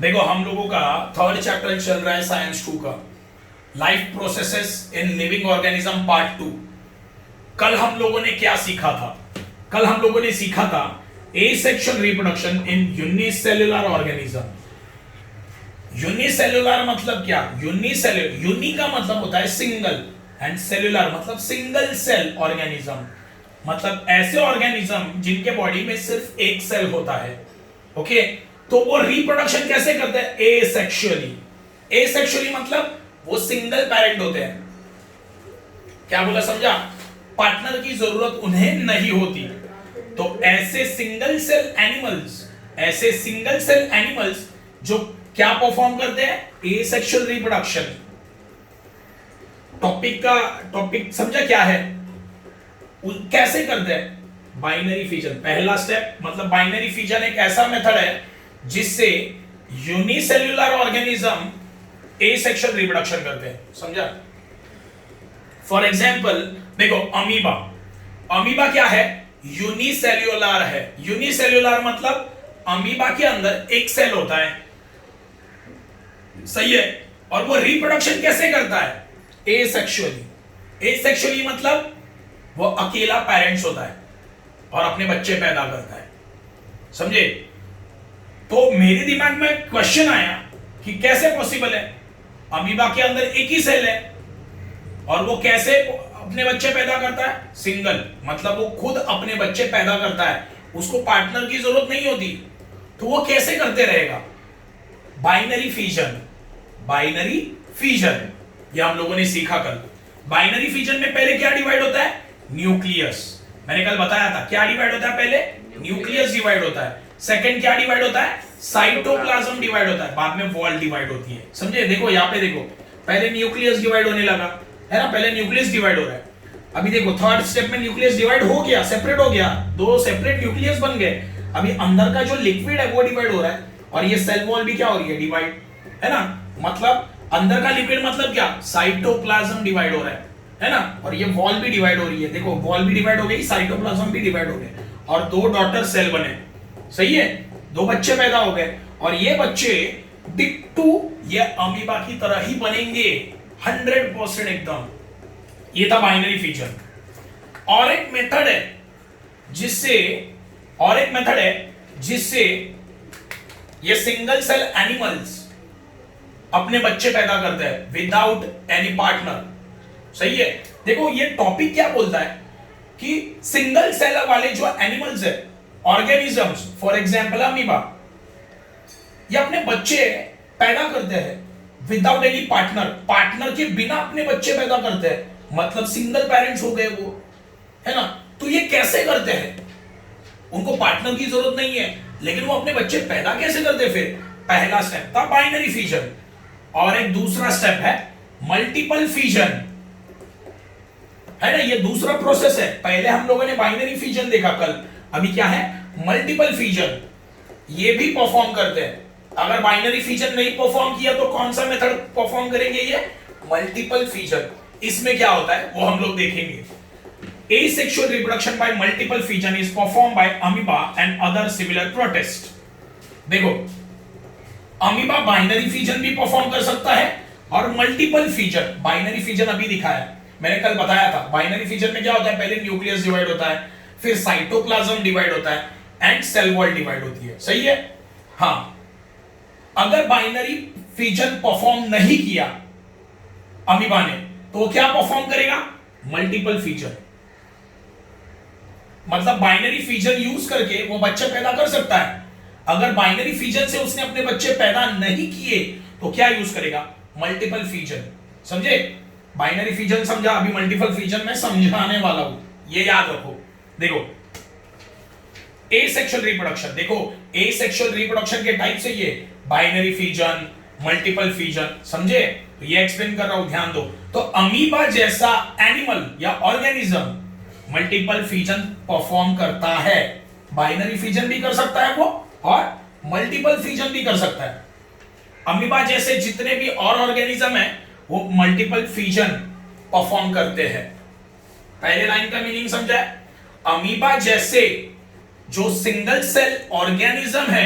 देखो हम लोगों का थर्ड चैप्टर चल रहा है साइंस 2 का, life processes in living organism part 2। कल हम लोगों ने क्या सीखा था? कल हम लोगों ने सीखा था asexual reproduction in unicellular organism. Unicellular मतलब क्या? यूनिसेल्युलर, यूनि का मतलब होता है सिंगल एंड सेल्युलर मतलब सिंगल सेल ऑर्गेनिज्म, मतलब ऐसे ऑर्गेनिज्म जिनके बॉडी में सिर्फ एक सेल होता है। ओके, तो वो रिप्रोडक्शन कैसे करते हैं? एसेक्सुअली। एसेक्सुअली मतलब वो सिंगल पेरेंट होते हैं। क्या बोला, समझा? पार्टनर की जरूरत उन्हें नहीं होती। तो ऐसे सिंगल सेल एनिमल्स, ऐसे सिंगल सेल एनिमल्स जो क्या परफॉर्म करते हैं? Asexual reproduction. टॉपिक समझा क्या है? कैसे करते हैं? Binary fission. पहला स्टेप मतलब बाइनरी फिजन एक ऐसा मेथड है जिससे यूनिसेल्युलर ऑर्गेनिज्म एसेक्सुअल रिप्रोडक्शन करते हैं। समझा? फॉर एग्जांपल देखो, अमीबा। अमीबा क्या है? यूनिसेल्युलर है। यूनिसेल्युलर मतलब अमीबा के अंदर एक सेल होता है, सही है? और वो रिप्रोडक्शन कैसे करता है? एसेक्सुअली। एसेक्सुअली मतलब वो अकेला पेरेंट्स होता है और अपने बच्चे पैदा करता है। समझे? तो मेरे दिमाग में क्वेश्चन आया कि कैसे पॉसिबल है? अमीबा के अंदर एक ही सेल है और वो कैसे अपने बच्चे पैदा करता है? सिंगल, मतलब वो खुद अपने बच्चे पैदा करता है, उसको पार्टनर की जरूरत नहीं होती। तो वो कैसे करते रहेगा? Binary fission. बाइनरी फिजन ये हम लोगों ने सीखा कल। बाइनरी फिजन में पहले क्या डिवाइड होता है? न्यूक्लियस। मैंने कल बताया था क्या डिवाइड होता है? पहले न्यूक्लियस डिवाइड होता है। सेकंड क्या डिवाइड होता है? साइटोप्लाज्म डिवाइड होता है। बाद में वॉल डिवाइड होती है। समझे? देखो यहाँ पे देखो, पहले न्यूक्लियस डिवाइड होने लगा है ना, पहले न्यूक्लियस डिवाइड हो रहा है। अभी देखो थर्ड स्टेप में न्यूक्लियस डिवाइड हो गया, सेपरेट हो गया, दो सेपरेट न्यूक्लियस बन गए। अभी अंदर का जो लिक्विड है वो डिवाइड हो रहा है और ये सेल वॉल भी क्या हो रही है? डिवाइड, है ना। मतलब अंदर का लिक्विड मतलब क्या? साइटोप्लाज्म डिवाइड हो रहा है ना। और ये वॉल भी डिवाइड हो रही है। देखो वॉल भी डिवाइड हो गई, साइटोप्लाज्म भी डिवाइड हो गए और दो डॉटर सेल बने। सही है? दो बच्चे पैदा हो गए और ये बच्चे डिट्टू ये अमीबा की तरह ही बनेंगे 100% एकदम। ये था बाइनरी फीचर। और एक मेथड है जिससे ये सिंगल सेल एनिमल्स अपने बच्चे पैदा करते हैं विदाउट एनी पार्टनर। सही है? देखो ये टॉपिक क्या बोलता है कि सिंगल सेल वाले जो एनिमल्स है, ऑर्गेनिजम्स, फॉर एग्जांपल अमीबा, ये अपने बच्चे पैदा करते हैं विदाउट एनी पार्टनर। पार्टनर के बिना अपने बच्चे पैदा करते हैं, मतलब सिंगल पेरेंट्स हो गए वो, है ना। तो ये कैसे करते हैं? उनको पार्टनर की जरूरत नहीं है, लेकिन वो अपने बच्चे पैदा कैसे करते? फिर पहला स्टेप था बाइनरी फिजन और एक दूसरा स्टेप है मल्टीपल फिजन, है ना। ये दूसरा प्रोसेस है। पहले हम लोगों ने बाइनरी फिजन देखा कल, अभी क्या है? Multiple fission. ये भी परफॉर्म करते हैं। अगर बाइनरी फिजन नहीं परफॉर्म किया तो कौन सा मेथड परफॉर्म करेंगे? ये मल्टीपल फिजन। इसमें क्या होता है वो हम लोग देखेंगे। Asexual reproduction by multiple fission is performed by amoeba and other similar protists. देखो अमीबा बाइनरी फिजन भी परफॉर्म कर सकता है और मल्टीपल फिजन। बाइनरी फिजन अभी दिखाया, मैंने कल बताया था। बाइनरी फिजन में क्या होता है? पहले न्यूक्लियस डिवाइड होता है, फिर साइटोप्लाज्म डिवाइड होता है एंड सेल वॉल डिवाइड होती है। सही है? हाँ, अगर बाइनरी फिजन परफॉर्म नहीं किया अमीबा ने तो वो क्या परफॉर्म करेगा? Multiple fission. मतलब बाइनरी फिजन यूज करके वो बच्चे पैदा कर सकता है। अगर बाइनरी फिजन से उसने अपने बच्चे पैदा नहीं किए तो क्या यूज करेगा? Multiple fission. समझे? बाइनरी फिजन समझा, अभी मल्टीपल फिजन में समझाने वाला हूं, ये याद रखो। देखो एसेक्सुअल रिप्रोडक्शन, देखो एसेक्सुअल रिप्रोडक्शन के टाइप से ये बाइनरी फिजन, मल्टीपल फिजन। समझे? तो ये एक्सप्लेन कर रहा हूं, ध्यान दो। तो अमीबा जैसा एनिमल या ऑर्गेनिज्म मल्टीपल फिजन परफॉर्म करता है। बाइनरी फिजन भी कर सकता है वो और मल्टीपल फिजन भी कर सकता है। अमीबा जैसे जितने भी और ऑर्गेनिज्म है वो मल्टीपल फिजन परफॉर्म करते हैं। पहले लाइन का मीनिंग समझा? अमीबा जैसे जो सिंगल सेल ऑर्गेनिज्म है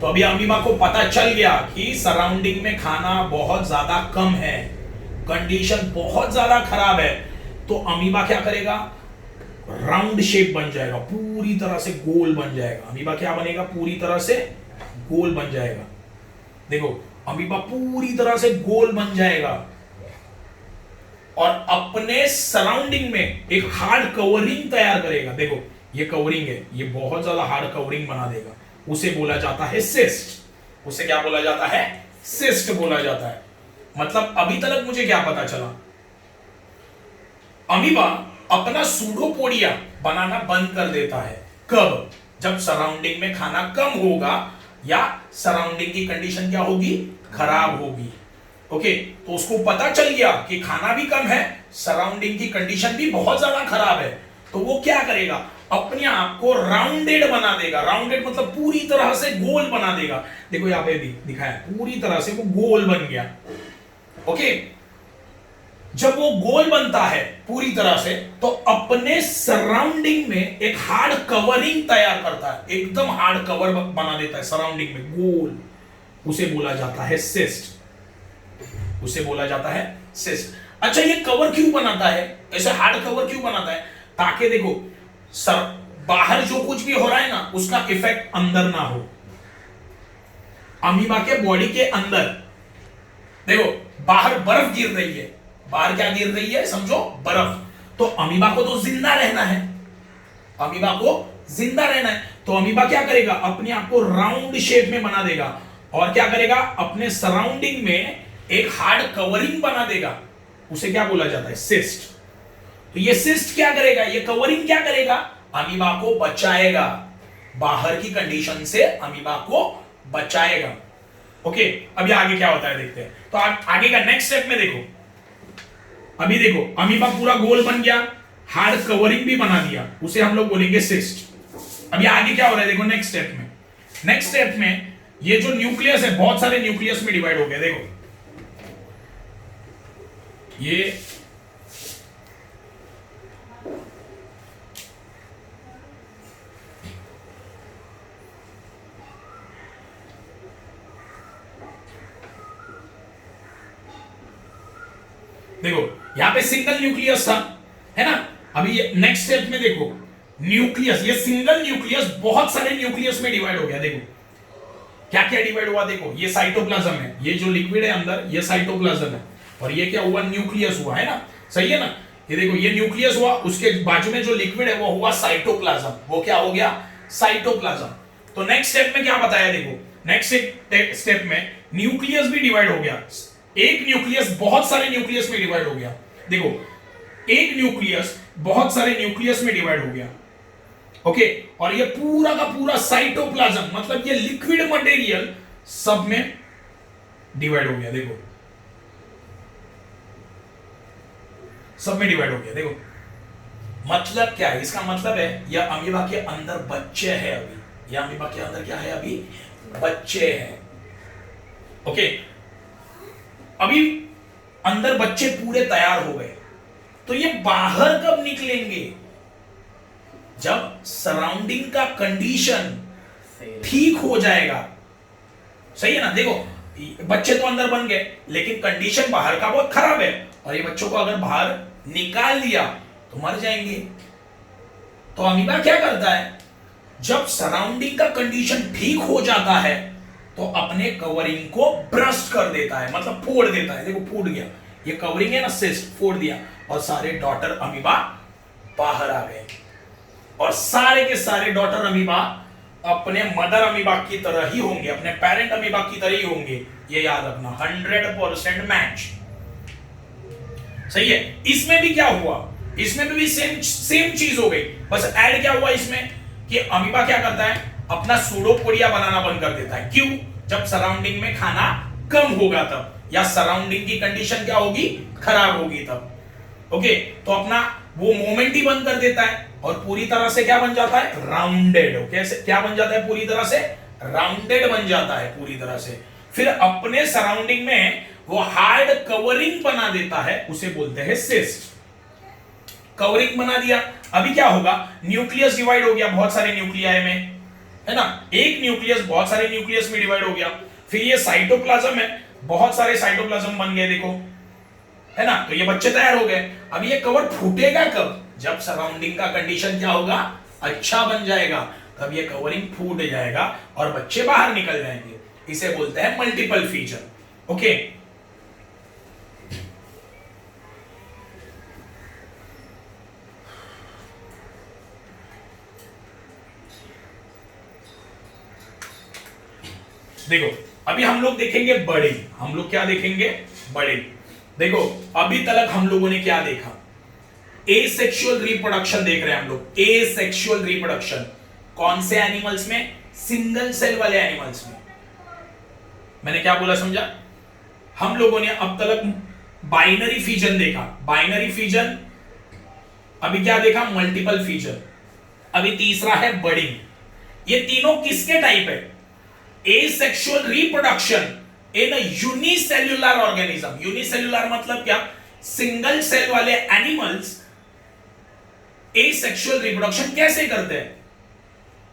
तो अभी अमीबा को पता चल गया कि सराउंडिंग में खाना बहुत ज्यादा कम है, कंडीशन बहुत ज्यादा खराब है, तो अमीबा क्या करेगा, राउंड शेप बन जाएगा, पूरी तरह से गोल बन जाएगा। अमीबा क्या बनेगा, पूरी तरह से गोल बन जाएगा। देखो अमीबा पूरी तरह से गोल बन जाएगा और अपने सराउंडिंग में एक हार्ड कवरिंग तैयार करेगा। देखो ये कवरिंग है, ये बहुत ज्यादा हार्ड कवरिंग बना देगा, उसे बोला जाता है सिस्ट। उसे क्या बोला जाता है, सिस्ट बोला जाता है। मतलब अभी तक मुझे क्या पता चला, अमीबा अपना सूडोपोडिया बनाना बंद कर देता है। कब, जब सराउंडिंग में खाना कम होगा या सराउंडिंग की कंडीशन क्या होगी, खराब होगी। ओके, तो उसको पता चल गया कि खाना भी कम है, सराउंडिंग की कंडीशन भी बहुत ज्यादा खराब है, तो वो क्या करेगा, अपने आप को राउंडेड बना देगा। राउंडेड मतलब पूरी तरह से गोल बना देगा। देखो यहां पे दिखाया, पूरी तरह से वो गोल बन गया। ओके, जब वो गोल बनता है पूरी तरह से, तो अपने सराउंडिंग में एक हार्ड कवरिंग तैयार करता है, एकदम हार्ड कवर बना देता है सराउंडिंग में गोल। उसे बोला जाता है सिस्ट। उसे बोला जाता है सिस्ट। अच्छा, ये कवर क्यों बनाता है, ऐसे हार्ड कवर क्यों बनाता है, ताकि देखो बाहर जो कुछ भी हो रहा है ना, उसका इफेक्ट अंदर ना हो। अमीबा के बॉडी के अंदर देखो बाहर बर्फ गिर रही है, बाहर क्या गिर रही है, समझो बर्फ। तो अमीबा को तो जिंदा रहना है, अमीबा को जिंदा रहना है, तो अमीबा क्या करेगा, अपने आप को राउंड शेप में बना देगा और क्या करेगा, अपने सराउंडिंग में एक हार्ड कवरिंग बना देगा। उसे क्या बोला जाता है, सिस्ट। तो ये सिस्ट क्या करेगा, ये कवरिंग क्या करेगा, अमीबा को बचाएगा, बाहर की कंडीशन से अमीबा को बचाएगा। ओके, अभी आगे क्या होता है देखते हैं। तो आगे का नेक्स्ट स्टेप में देखो, अभी देखो अमीबा पूरा गोल बन गया, हार्ड कवरिंग भी बना दिया, उसे हम लोग बोलेंगे सिस्ट। अभी आगे क्या हो रहा है देखो, नेक्स्ट स्टेप में, नेक्स्ट स्टेप में ये जो न्यूक्लियस है बहुत सारे न्यूक्लियस में डिवाइड हो गया। देखो ये देखो यहां पे सिंगल न्यूक्लियस था, है ना। अभी नेक्स्ट स्टेप में देखो न्यूक्लियस, ये सिंगल न्यूक्लियस बहुत सारे न्यूक्लियस में डिवाइड हो गया। देखो क्या क्या डिवाइड हुआ, देखो ये साइटोप्लाज्म है, ये जो लिक्विड है अंदर ये साइटोप्लाज्म है, और ये क्या हुआ, न्यूक्लियस हुआ, है ना, सही है ना। ये देखो ये न्यूक्लियस हुआ, उसके बाजू में जो लिक्विड है वो हुआ साइटोप्लाज्म, वो क्या हो गया, साइटोप्लाज्म। तो नेक्स्ट स्टेप में क्या बताया, देखो नेक्स्ट स्टेप में न्यूक्लियस भी डिवाइड हो गया, एक न्यूक्लियस बहुत सारे न्यूक्लियस में डिवाइड हो गया। देखो एक न्यूक्लियस बहुत सारे न्यूक्लियस में डिवाइड हो गया। ओके, और ये पूरा का पूरा साइटोप्लाज्म मतलब ये लिक्विड मटेरियल सब में डिवाइड हो गया। देखो सब में डिवाइड हो गया। देखो मतलब क्या है, इसका मतलब है यह अमीबा के अंदर बच्चे हैं अभी, यह अमीबा के अंदर क्या है, अभी बच्चे हैं। ओके, अभी अंदर बच्चे पूरे तैयार हो गए, तो ये बाहर कब निकलेंगे, जब सराउंडिंग का कंडीशन ठीक हो जाएगा, सही है ना। देखो बच्चे तो अंदर बन गए, लेकिन कंडीशन बाहर का बहुत खराब है, और ये बच्चों को अगर बाहर निकाल दिया तो मर जाएंगे। तो अमीबा क्या करता है, जब सराउंडिंग का कंडीशन ठीक हो जाता है तो अपने कवरिंग को ब्रस्ट कर देता है, मतलब फोड़ देता है। देखो फूट गया, ये कवरिंग है ना, सिस्ट, फोड़ दिया, और सारे डॉटर अमीबा बाहर आ गए, और सारे के सारे डॉटर अमीबा अपने मदर अमीबा की तरह ही होंगे, अपने पेरेंट अमीबा की तरह ही होंगे। ये याद रखना, 100% मैच, सही है। इसमें भी क्या हुआ, इसमें भी सेम चीज हो गई, बस ऐड क्या हुआ इसमें कि अमीबा क्या करता है, अपना सूडोपोडिया बनाना बंद कर देता है। क्यों, जब सराउंडिंग में खाना कम होगा तब, या सराउंडिंग की कंडीशन क्या होगी, खराब होगी तब। ओके, तो अपना वो मोमेंट ही बंद कर देता है, और पूरी तरह से क्या बन जाता है, राउंडेड। कैसे क्या बन जाता है, पूरी तरह से राउंडेड बन जाता है पूरी तरह से। फिर अपने सराउंडिंग में वो हार्ड कवरिंग बना देता है, उसे बोलते हैं सिस्ट। कवरिंग बना दिया, अभी क्या होगा, न्यूक्लियस डिवाइड हो गया बहुत सारे न्यूक्लियाई में, है ना। एक न्यूक्लियस बहुत सारे न्यूक्लियस में डिवाइड हो गया, फिर ये साइटोप्लाज्म है, बहुत सारे साइटोप्लाज्म बन गए देखो, है ना। तो ये बच्चे तैयार हो गए। अब ये कवर फूटेगा कब? जब सराउंडिंग का कंडीशन क्या होगा, अच्छा बन जाएगा, तब ये कवरिंग फूट जाएगा और बच्चे बाहर निकल जाएंगे। इसे बोलते हैं मल्टीपल फीचर। ओके, देखो अभी हम लोग देखेंगे बड़े, हम लोग क्या देखेंगे, बड़े। देखो अभी तक हम लोगों ने क्या देखा, एसेक्सुअल रिप्रोडक्शन देख रहे हैं हम लोग। एसेक्सुअल रिप्रोडक्शन कौन से एनिमल्स में? सिंगल सेल वाले एनिमल्स में। मैंने क्या बोला समझा? हम लोगों ने अब तक बाइनरी फिजन देखा, बाइनरी फिजन। अभी क्या देखा? Multiple fission. अभी तीसरा है बडिंग। ये तीनों किसके टाइप है? Asexual reproduction in unicellular organism. Unicellular मतलब क्या? सिंगल सेल वाले एनिमल्स एसेक्सुअल रिप्रोडक्शन कैसे करते हैं?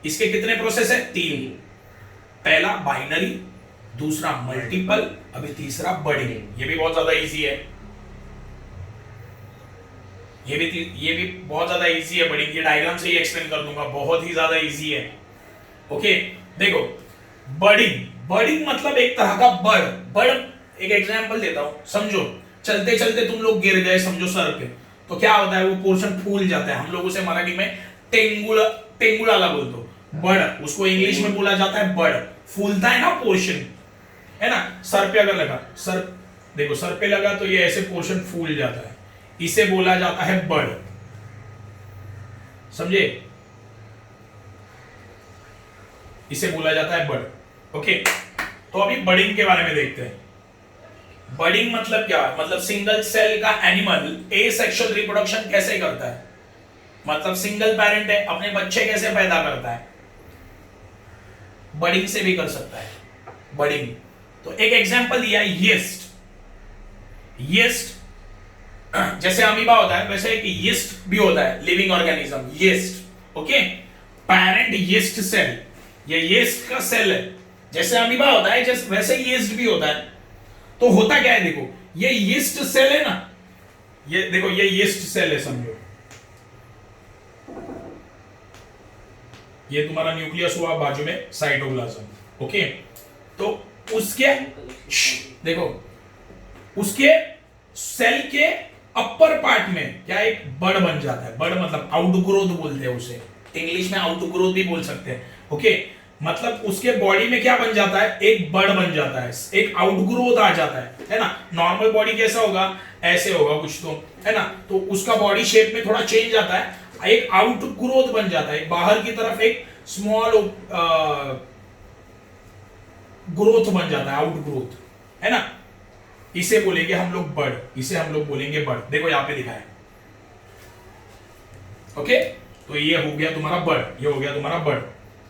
इसके कितने प्रोसेस है? 3। पहला बाइनरी, दूसरा मल्टीपल, अभी तीसरा बडिंग। ये भी बहुत ज्यादा इजी है, ये भी बहुत ज्यादा इजी है बडिंग। ये डायग्राम से ही एक्सप्लेन कर दूंगा, बहुत ही ज्यादा इजी है। ओके देखो बडिंग, बडिंग मतलब एक तरह का बड़। एक एग्जांपल देता हूं, समझो चलते चलते तुम लोग गिर गए समझो सर पे, तो क्या होता है? वो पोर्शन फूल जाता है। हम लोग उसे मराठी में टेंगुलाला बोलते हो, बड़। उसको इंग्लिश में बोला जाता है बड़। फूलता है ना पोर्शन, है ना। सर पे अगर लगा, सर देखो सर पे लगा तो ये ऐसे पोर्शन फूल जाता है, इसे बोला जाता है बड़। समझे? इसे बोला जाता है बड़। ओके, तो अभी बडिंग के बारे में देखते हैं। बडिंग मतलब क्या? मतलब सिंगल सेल का एनिमल एसेक्सुअल रिप्रोडक्शन कैसे करता है? मतलब सिंगल पेरेंट है, अपने बच्चे कैसे पैदा करता है? बडिंग से भी कर सकता है, बडिंग। तो एक एग्जांपल दिया है यीस्ट। यीस्ट जैसे अमीबा होता है वैसे एक यीस्ट भी होता है, living organism, yeast. Okay, parent yeast cell, ये यीस्ट का सेल है। जैसे अमीबा होता है जैसे वैसे यीस्ट भी होता है। तो होता क्या है? देखो ये यीस्ट सेल है ना, ये देखो ये यीस्ट सेल है समझो, ये तुम्हारा न्यूक्लियस हुआ, बाजू में साइटोप्लाज्म। ओके, तो उसके देखो उसके सेल के अपर पार्ट में क्या एक बड़ बन जाता है। बड़ मतलब आउटग्रोथ बोलते हैं उसे, इंग्लिश में आउटग्रोथ भी बोल सकते हैं। ओके, मतलब उसके बॉडी में क्या बन जाता है? एक बड़ बन जाता है, एक आउटग्रोथ आ जाता है ना। नॉर्मल बॉडी कैसा होगा? ऐसे होगा कुछ तो, है ना। तो उसका बॉडी शेप में थोड़ा चेंज आता है, एक आउटग्रोथ बन जाता है, बाहर की तरफ एक स्मॉल ग्रोथ बन जाता है, आउटग्रोथ, है ना। इसे बोलेंगे हम लोग बड़, इसे हम लोग बोलेंगे बड़। देखो यहां पे लिखा है। ओके, तो ये हो गया तुम्हारा बड़, ये हो गया तुम्हारा बड़।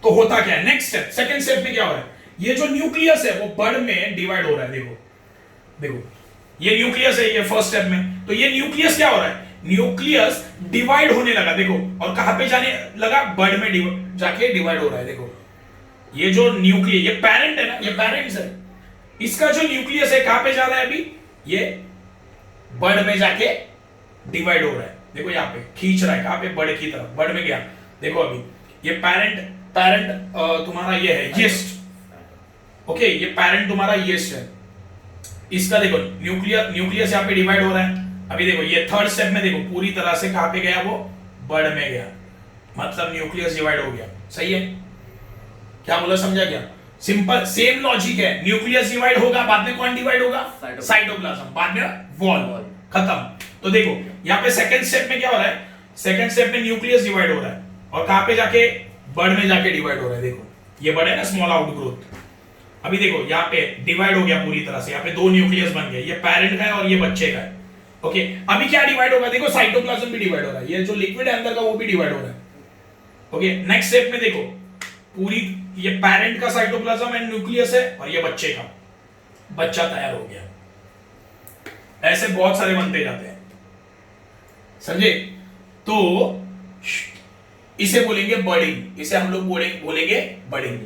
तो होता क्या है? नेक्स्ट स्टेप, सेकंड स्टेप में क्या हो रहा है? ये जो न्यूक्लियस है वो बड़ में डिवाइड हो रहा है। देखो देखो ये न्यूक्लियस है, ये फर्स्ट स्टेप में। तो ये न्यूक्लियस क्या हो रहा है? न्यूक्लियस डिवाइड होने लगा, देखो। और कहां पे जाने लगा? बड़ में जाके डिवाइड हो रहा है। देखो ये जो न्यूक्लियस, ये पेरेंट है ना, ये पेरेंट्स है। इसका जो न्यूक्लियस है कहां पे जा रहा है? अभी ये बड़ में जाके डिवाइड हो रहा है। देखो यहां पे खींच रहा है, कहां पे? बड़ की तरफ, बड़ में गया। देखो अभी ये पेरेंट तुम्हारा ये है यीस्ट। ओके, ये पेरेंट तुम्हारा यीस्ट है। इसका देखो न्यूक्लियस यहां पे डिवाइड हो रहा है। अभी देखो ये थर्ड स्टेप में देखो पूरी तरह से कहां पे गया? वो बड़ में गया, मतलब न्यूक्लियस डिवाइड हो गया। सही है? क्या बोला, समझा क्या? सिंपल सेम लॉजिक है। न्यूक्लियस डिवाइड होगा, बाद में कौन डिवाइड होगा? साइटोप्लाज्म, बाद में वॉल। खत्म। तो देखो यहां पे सेकंड स्टेप में क्या हो रहा है? सेकंड स्टेप में न्यूक्लियस डिवाइड हो रहा है और कहां पे जाके? बड़ में जाके डिवाइड हो रहा है। देखो ये बड़ है ना, स्मॉल आउटग्रोथ। अभी देखो यहाँ पे डिवाइड हो गया पूरी तरह से, यहाँ पे दो न्यूक्लियस बन गए, ये पेरेंट का है और ये बच्चे का है। ओके, अभी क्या डिवाइड होगा? देखो साइटोप्लाज्म भी डिवाइड हो रहा है, ये जो लिक्विड है अंदर का वो भी डिवाइड हो रहा है। ओके, नेक्स्ट स्टेप में देखो पूरी ये पेरेंट का साइटोप्लाज्म एंड न्यूक्लियस है और ये बच्चे का, बच्चा तैयार हो गया। ऐसे बहुत सारे बनते जाते हैं, समझे? तो इसे बोलेंगे बर्डिंग, इसे हम लोग बोलेंगे बर्डिंग।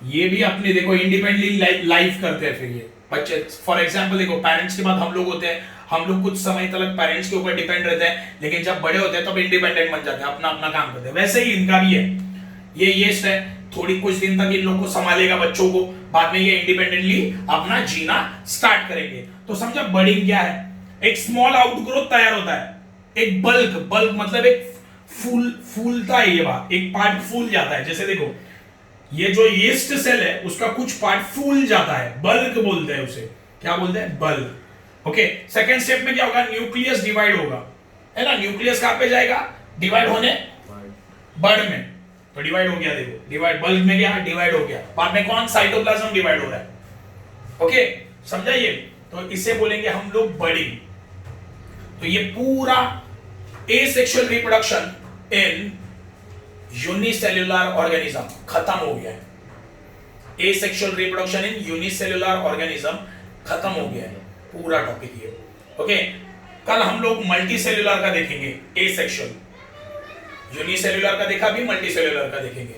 ये भी अपने देखो इंडिपेंडेंटली लाइफ करते हैं फिर ये बच्चे। फॉर एग्जांपल देखो पेरेंट्स के बाद हम लोग होते हैं, हम लोग कुछ समय तक पेरेंट्स के ऊपर डिपेंड रहते हैं, लेकिन जब बड़े होते हैं तब इंडिपेंडेंट बन जाते हैं, अपना अपना काम करते हैं। वैसे ही इनका भी है, ये येस्ट है, थोड़ी कुछ दिन तक इन लोग को संभालेगा बच्चों को, बाद में ये इंडिपेंडेंटली अपना जीना स्टार्ट करेंगे। तो समझा बर्डिंग क्या है? एक स्मॉल आउटग्रोथ तैयार होता है, एक बल्क मतलब एक फूलता है, ये बात एक पार्ट फूल जाता है। जैसे देखो ये जो यीस्ट सेल है उसका कुछ पार्ट फूल जाता है, बल्क बोलते हैं उसे। क्या बोलते हैं? बल्क। ओके, सेकंड स्टेप में क्या होगा? न्यूक्लियस डिवाइड होगा, है ना। न्यूक्लियस कहां पे जाएगा? डिवाइड होने बर्ड में, तो डिवाइड हो गया। देखो डिवाइड, बल्क में गया, डिवाइड हो गया। बाद में कौन? साइटोप्लाज्म डिवाइड हो रहा है। ओके, समझा ये? तो इसे बोलेंगे हम लोग बर्डिंग। तो ये पूरा asexual reproduction in unicellular organism खत्म हो गया है। Asexual reproduction in unicellular organism खत्म हो गया है, पूरा टॉपिक ये। ओके, कल हम लोग मल्टीसेल्युलर का देखेंगे, एसेक्सुअल। यूनिसेल्युलर का देखा, भी मल्टीसेल्युलर का देखेंगे।